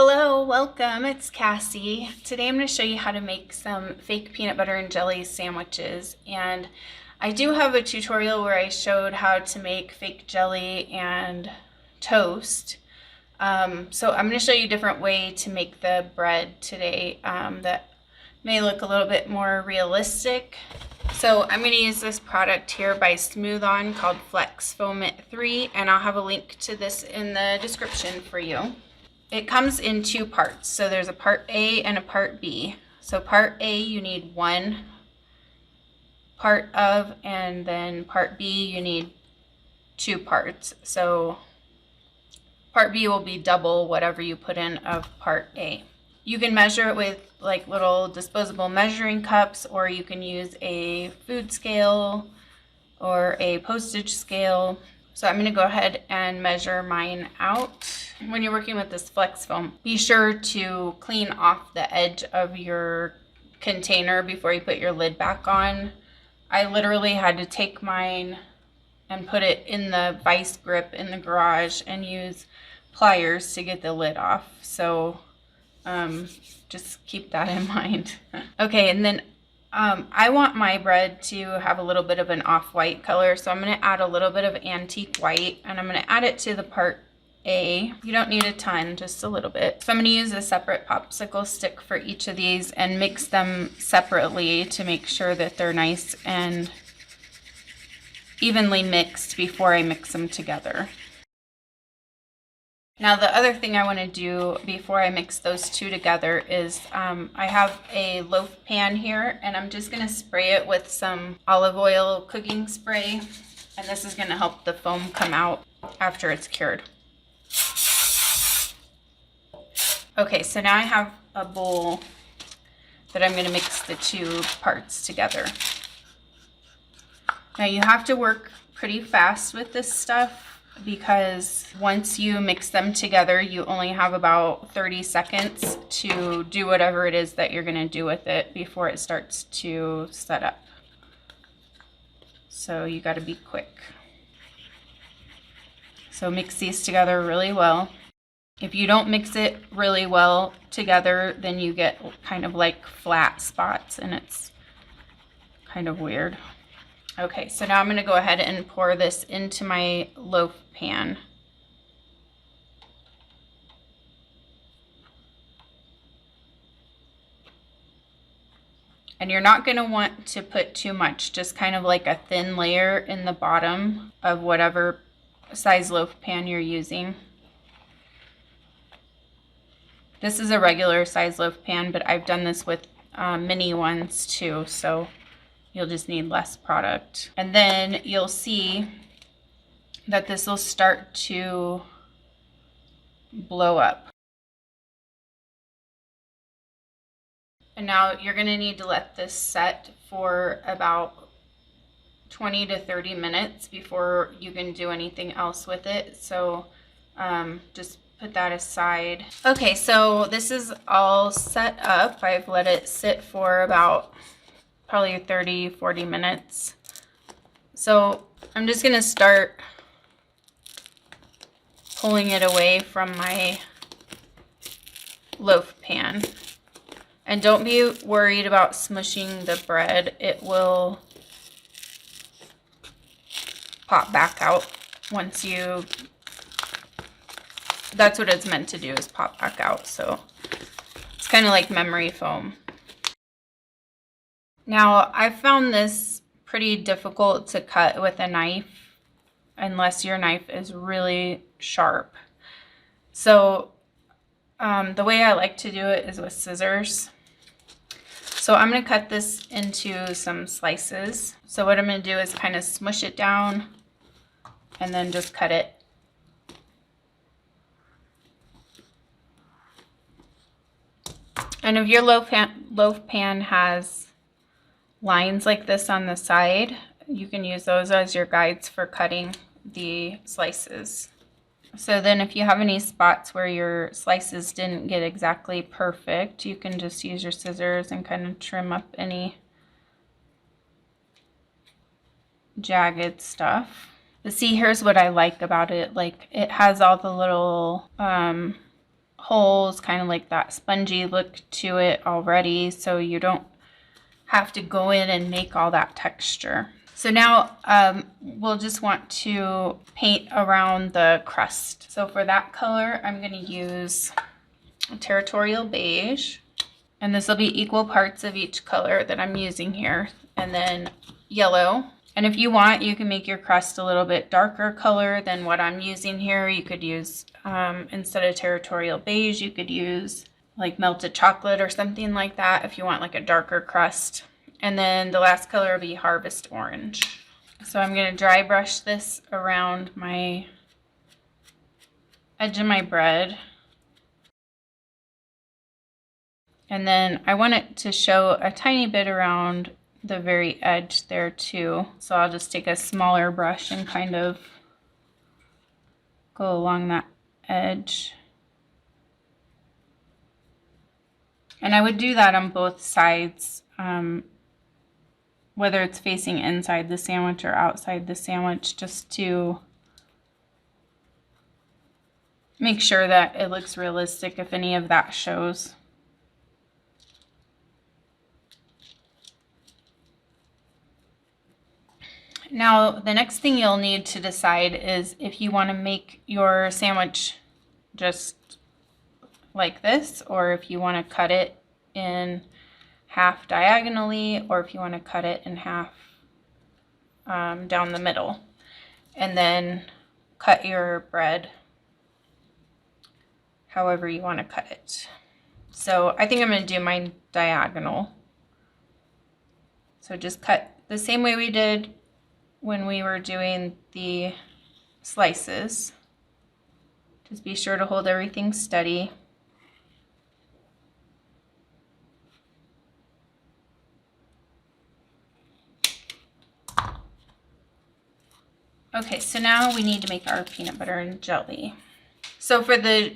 Hello, welcome, it's Cassie. Today I'm going to show you how to make some fake peanut butter and jelly sandwiches, and I do have a tutorial where I showed how to make fake jelly and toast. So I'm going to show you a different way to make the bread today that may look a little bit more realistic. So I'm going to use this product here by Smooth On called Flex Foam 3, and I'll have a link to this in the description for you. It comes in two parts. So there's a part A and a part B. So part A you need one part of, and then part B you need two parts. So part B will be double whatever you put in of part A. You can measure it with like little disposable measuring cups, or you can use a food scale or a postage scale. So I'm going to go ahead and measure mine out. When you're working with this flex foam, be sure to clean off the edge of your container before you put your lid back on. I literally had to take mine and put it in the vice grip in the garage and use pliers to get the lid off. So just keep that in mind. Okay, and then I want my bread to have a little bit of an off-white color, so I'm going to add a little bit of antique white, and I'm going to add it to the part A. You don't need a ton, just a little bit. So I'm going to use a separate popsicle stick for each of these and mix them separately to make sure that they're nice and evenly mixed before I mix them together. Now the other thing I want to do before I mix those two together is I have a loaf pan here, and I'm just going to spray it with some olive oil cooking spray, and this is going to help the foam come out after it's cured. Okay, so now I have a bowl that I'm going to mix the two parts together. Now you have to work pretty fast with this stuff, because once you mix them together, you only have about 30 seconds to do whatever it is that you're going to do with it before it starts to set up. So you got to be quick. So mix these together really well. If you don't mix it really well together, then you get kind of like flat spots, and it's kind of weird. Okay, so now I'm going to go ahead and pour this into my loaf pan. And you're not going to want to put too much, just kind of like a thin layer in the bottom of whatever size loaf pan you're using. This is a regular size loaf pan, but I've done this with mini ones too, so you'll just need less product. And then you'll see that this will start to blow up. And now you're going to need to let this set for about 20 to 30 minutes before you can do anything else with it. So just put that aside. Okay, so this is all set up. I've let it sit for about probably 30-40 minutes. So I'm just going to start pulling it away from my loaf pan. And don't be worried about smushing the bread. It will pop back out once you, that's what it's meant to do, is pop back out. So it's kind of like memory foam. Now, I found this pretty difficult to cut with a knife unless your knife is really sharp. So the way I like to do it is with scissors. So I'm going to cut this into some slices. So what I'm going to do is kind of smush it down and then just cut it. And if your loaf pan has lines like this on the side, you can use those as your guides for cutting the slices. So then if you have any spots where your slices didn't get exactly perfect, you can just use your scissors and kind of trim up any jagged stuff. But see, here's what I like about it. Like, it has all the little holes, kind of like that spongy look to it already, so you don't have to go in and make all that texture. So now we'll just want to paint around the crust. So for that color, I'm going to use Territorial Beige. And this will be equal parts of each color that I'm using here. And then yellow. And if you want, you can make your crust a little bit darker color than what I'm using here. You could use, instead of Territorial Beige, you could use like melted chocolate or something like that if you want like a darker crust. And then the last color will be Harvest Orange. So I'm going to dry brush this around my edge of my bread. And then I want it to show a tiny bit around the very edge there too. So I'll just take a smaller brush and kind of go along that edge. And I would do that on both sides, whether it's facing inside the sandwich or outside the sandwich, just to make sure that it looks realistic if any of that shows. Now, the next thing you'll need to decide is if you want to make your sandwich just like this, or if you want to cut it in half diagonally, or if you want to cut it in half down the middle, and then cut your bread however you want to cut it. So I think I'm going to do mine diagonal. So just cut the same way we did when we were doing the slices. Just be sure to hold everything steady. Okay, so now we need to make our peanut butter and jelly. So for the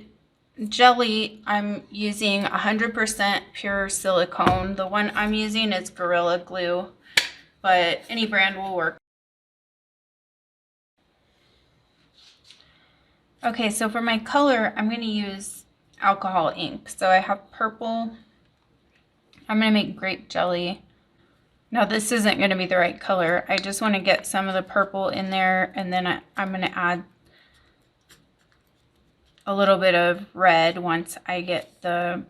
jelly, I'm using 100% pure silicone. The one I'm using is Gorilla Glue, but any brand will work. Okay, so for my color, I'm going to use alcohol ink. So I have purple. I'm going to make grape jelly. Now this isn't going to be the right color. I just want to get some of the purple in there, and then I'm going to add a little bit of red once I get the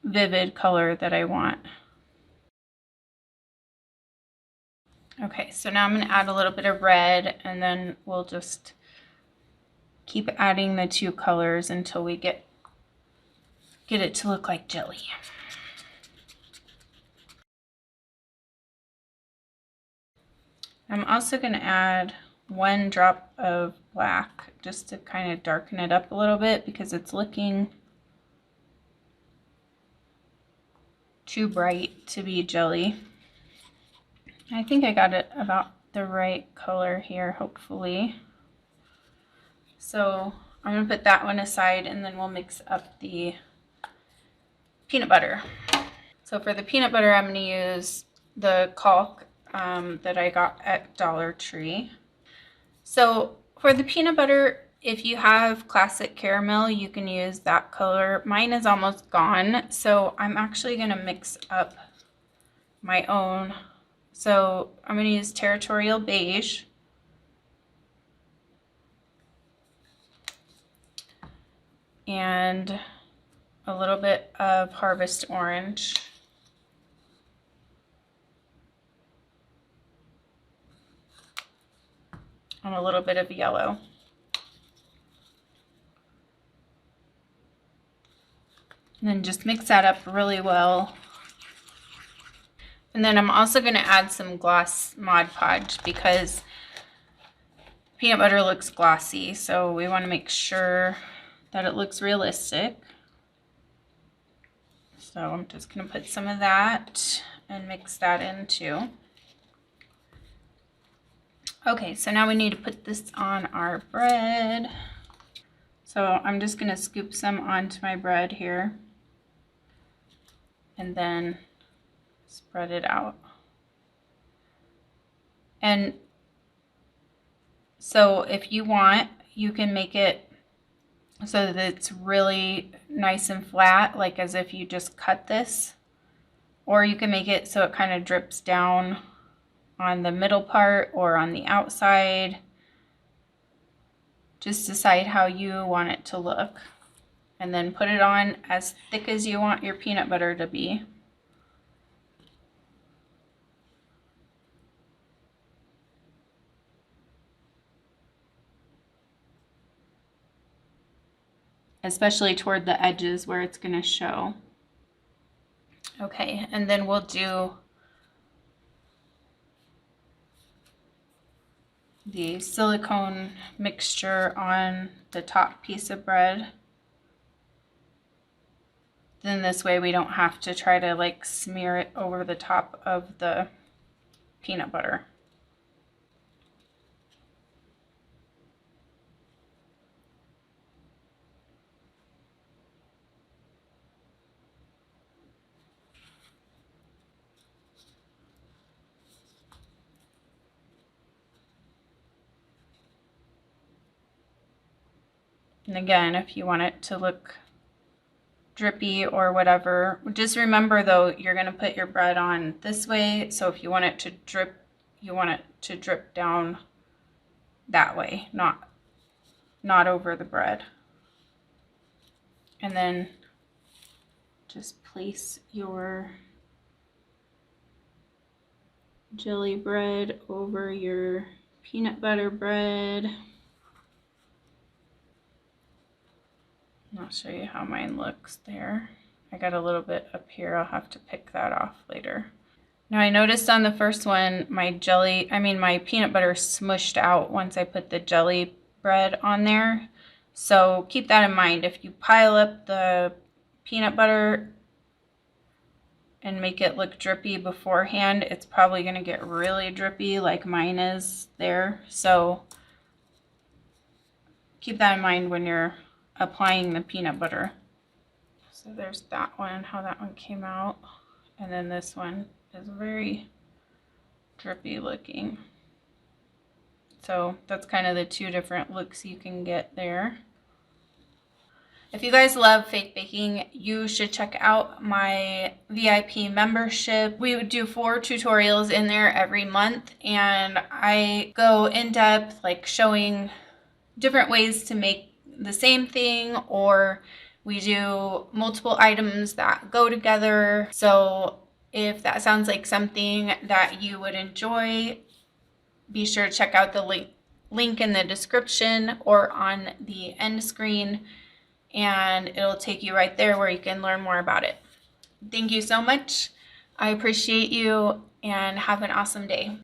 vivid color that I want. Okay, so now I'm going to add a little bit of red, and then we'll just keep adding the two colors until we get it to look like jelly. I'm also going to add 1 drop of black just to kind of darken it up a little bit because it's looking too bright to be jelly. I think I got it about the right color here, hopefully. So I'm going to put that one aside, and then we'll mix up the peanut butter. So for the peanut butter, I'm going to use the Caulk that I got at Dollar Tree. So for the peanut butter, if you have classic caramel, you can use that color. Mine is almost gone, so I'm actually going to mix up my own. So I'm going to use Territorial Beige. And a little bit of Harvest Orange. And a little bit of yellow. And then just mix that up really well. And then I'm also going to add some gloss Mod Podge because peanut butter looks glossy, so we want to make sure that it looks realistic. So I'm just going to put some of that and mix that in too. Okay, so now we need to put this on our bread. So I'm just going to scoop some onto my bread here and then spread it out. And so if you want, you can make it so that it's really nice and flat, like as if you just cut this. Or you can make it so it kind of drips down on the middle part or on the outside. Just decide how you want it to look. And then put it on as thick as you want your peanut butter to be. Especially toward the edges where it's going to show. Okay, and then we'll do the silicone mixture on the top piece of bread. Then this way we don't have to try to like smear it over the top of the peanut butter. And again, if you want it to look drippy or whatever, just remember though, you're going to put your bread on this way. So if you want it to drip, you want it to drip down that way, not over the bread. And then just place your jelly bread over your peanut butter bread. I'll show you how mine looks there. I got a little bit up here. I'll have to pick that off later. Now I noticed on the first one, my peanut butter smushed out once I put the jelly bread on there. So keep that in mind. If you pile up the peanut butter and make it look drippy beforehand, it's probably going to get really drippy like mine is there. So keep that in mind when you're applying the peanut butter. So there's that one, how that one came out. And then this one is very drippy looking. So that's kind of the two different looks you can get there. If you guys love fake baking, you should check out my VIP membership. We would do 4 tutorials in there every month, and I go in depth, like showing different ways to make the same thing, or we do multiple items that go together. So if that sounds like something that you would enjoy, be sure to check out the link in the description or on the end screen, and it'll take you right there where you can learn more about it. Thank you so much. I appreciate you, and have an awesome day.